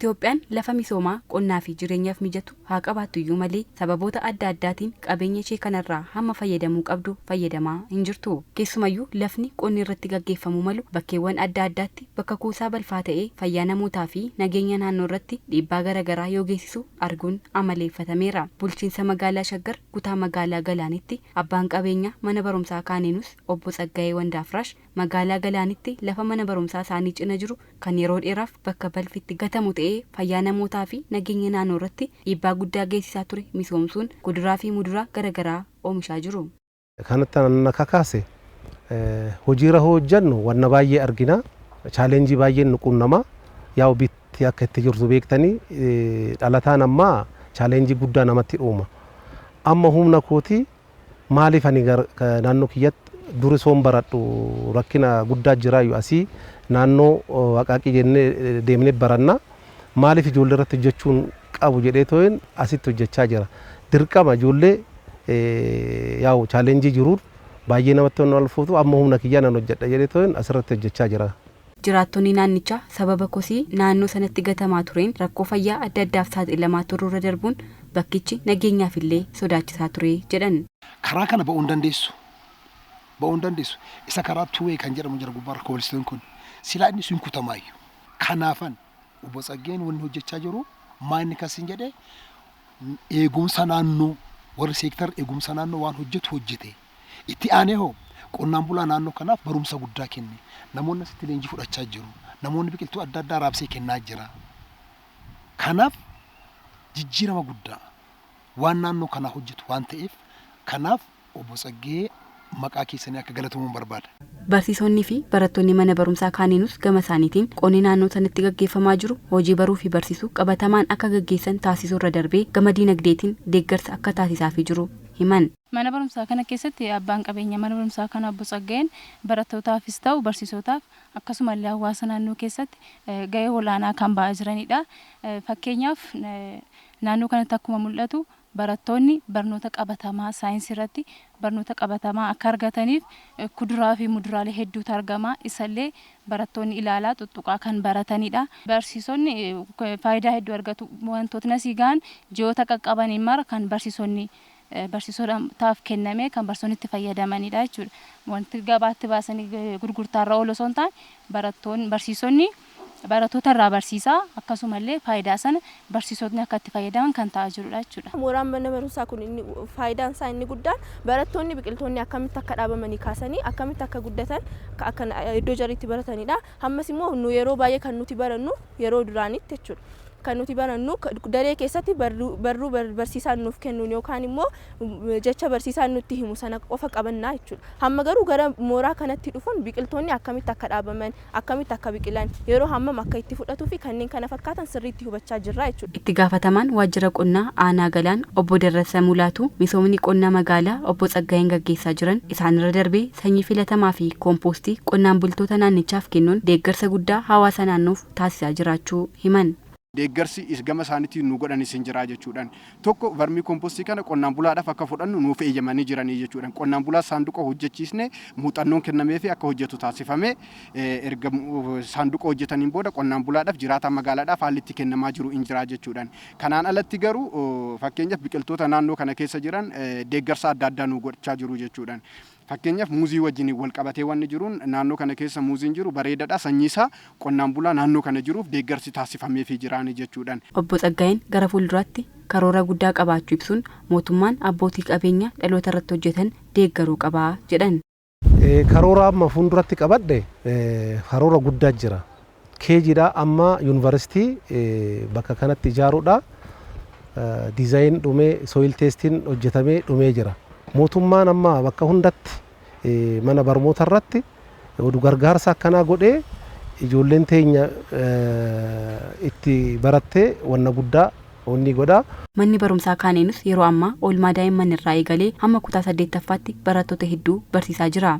Itoophiyaan lafa misoomaa qonnaa fi jireenyaaf mijatu haa qabaattu iyyuu malee sababoota adda addaatiin qabeenya ishee kanarraa hamma fayyadamuu qabdu fayyadamaa hin jirtu. Keessumayyuu lafni qonni irratti gaggeeffamuu malu bakkeewwan adda addaatti bakka kuusaa balfaa ta'ee fayyaa namootaa fi nageenya naannoo irratti dhiibbaa garaagaraa yoo geessisu arguun amaleeffatameera. Bulchiinsa magaalaa Shaggar kutaa magaalaa Galaanitti abbaan qabeenyaa mana barumsaa Kaaneenus obbo Tsaggaayee Wandaafraash magaalaa Galaanitti lafa mana barumsaa isaanii cina jiru kan yeroo dheeraaf bakka balfitti gatamu ta'ee fayyaa namootaa fi nageenya naannoo irratti dhiibbaa guddaa geessisaa ture misoomsuun kuduraa fi muduraa garaagaraa oomishaa jiru. Kanatti anna kakaase hojiirra hojjannu wanna baay'ee argina chaalenjii baay'een nuqunnama yaa'u bitti akka itti jirtu beektanii dhalataan ammaa chaalenjii guddaa namatti uuma. Amma humna kooti maaliif ani naannoo kiyyatti duri soon baradhu rakkina guddaa jiraayu asii naannoo waqaaqii jennee deemnee baranna maaliif ijoollee irratti hojjechuun qabu jedhee too'een asitti hojjechaa jira. Dirqama ijoollee yaa'u chaalenjii jiruun baay'ee namatti wal fuutu amma humna kiyyaa nan hojjedha jedhee too'een asirratti hojjechaa jira. Jiraattonni naannichaa sababa kosii naannoo sanatti gatamaa tureen rakkoo fayyaa adda addaaf saaxilamaa turuurra darbuun bakkichi nageenyaaf illee sodaachisaa ture jedhan. Karaa kana ba'uu hin dandeessu. Isa karaa tuwee kan jedhamu jira gubbaa koolistoon kun silaa inni sun kutamaayyuu. Kanaafan obbo Tsaggeen wanni hojjechaa jiru maanni kasin jedhee eegumsa naannoo warri seektar eegumsa naannoo waan hojjete itti aanee hoo qonnaan bulaa naannoo kanaaf barumsa guddaa kenne namoonni asitti leenjii fudhachaa jiru namoonni biqiltuu adda addaa raabsee kennaa jira. Kanaaf jijjiirama guddaa waan naannoo kanaa hojjetu waan ta'eef kanaaf obbo Tsaggee maqaa keessanii akka galatamuun barbaada. Barsiisonni fi barattoonni mana barumsaa Kaaneenus gama isaaniitiin qonni naannoo sanatti gaggeeffamaa jiru hojii baruu fi barsiisuu qabatamaan akka gaggeessan taasisuu irra darbee gama diinagdeetiin deeggarsa akka taasisaafii jiru himan. Mana barumsaa kana keessatti abbaan qabeenya mana barumsaa kana obbo Tsaggaayeen barattootaafis ta'u barsiisotaaf akkasumallee hawaasa naannoo keessatti gahee olaanaa kan ba'aa jiranidha. Fakkeenyaaf naannoo kanatti akkuma mul'atu barattoonni barnoota qabatamaa saayinsii irratti barnoota qabatamaa akka argataniif kuduraa fi muduraalee hedduutu argama. Isallee barattoonni ilaalaa tuttuqaa kan baratanidha. Barsiisonni faayidaa hedduu argatu. Wantootni asii gahan ji'oota qaqqabaniin mara kan barsiisotaaf kenname kan barsiisonni itti fayyadamanidha jechuudha. Wanti gabaatti baasanii gurgurtaarra oolu osoo hin taane barsiisonni barattoota irraa barsiisaa akkasumallee faayidaa sana barsiisotni akka itti fayyadaman kan ta'aa jirudha jechuudha. Mooraan mana barumsaa kun faayidaan isaa inni guddaan barattoonni biqiltoonni akkamitti akka dhaabamanii kaasanii akkamitti akka guddatan akka iddoo jariitti baratanidha. Ammas immoo nu yeroo baay'ee kan nuti barannu yeroo duraanitti jechuudha. Kan nuti barannu daree keessatti barruu barsiisaan nuuf kennuun yookaan immoo jecha barsiisaan nutti himu sana qofa qabannaa jechuudha. Hamma garuu gara mooraa kanatti dhufuun biqiltoonni akkamitti akka dhaabaman akkamitti akka biqilan yeroo hammam akka itti fudhatuu fi kanneen kana fakkaatan sirriitti hubachaa jirra jechuudha. Itti gaafatamaan waajjira qonnaa aanaa Galaan obbo Darrasaa Mulaatu misoomni qonnaa magaalaa obbo Tsaggaayeen gaggeessaa jiran isaanirra darbee sanyii filatamaa fi koompoostii qonnaan bultoota naannichaaf kennuun deeggarsa guddaa hawaasa naannoof taasisaa jiraachuu himan. Deeggarsi gama isaaniitiin nu godhanis hin jiraa jechuudhaan tokko varmii kompoostii kana qonnaan bulaadhaaf akka fudhannu nuuf eeyyamanii jiranii jechuudhaan qonnaan bulaa saanduqa hojjechiisne muuxannoon kennamee fi akka hojjetu taasifame erga saanduqa hojjetaniin booda qonnaan bulaadhaaf jiraataa magaalaadhaaf haalli itti kennamaa jiru hin jiraa jechuudhaan kanaan alatti garuu fakkeenyaaf biqiltoota naannoo kana keessa jiran deeggarsa adda addaa nu godhachaa jiru jechuudhaan. Fakkeenyaaf muuzii wajjin wal qabatee wanni jiruun naannoo kana keessa muuziin jiru bareedaadha sanyii isaa qonnaan bulaa naannoo kana jiruuf deeggarsi taasifameefii jiraani jechuudhaan. Obbo Tsaggaayeen gara fuulduraatti karoora guddaa qabaachuu ibsuun mootummaan abbootii qabeenya dhaloota irratti hojjetan deeggaruu qabaa jedhan. Karoora amma fuulduratti qabadhe karoora guddaa jira. Keejidha amma yuunivarsiitii bakka kanatti ijaaruudha. Diizaayin dhumee soil testiin hojjetamee dhumee jira. Mootummaan amma bakka hundatti mana barnoota irratti gargaarsa akkanaa godhee ijoolleen teenya itti barattee wanna guddaa onni godha. Manni barumsaa Kaaneenus yeroo ammaa oolmaa daa'imman irraa eegalee hamma kutaa 8ffaatti barattoota hedduu barsiisaa jira.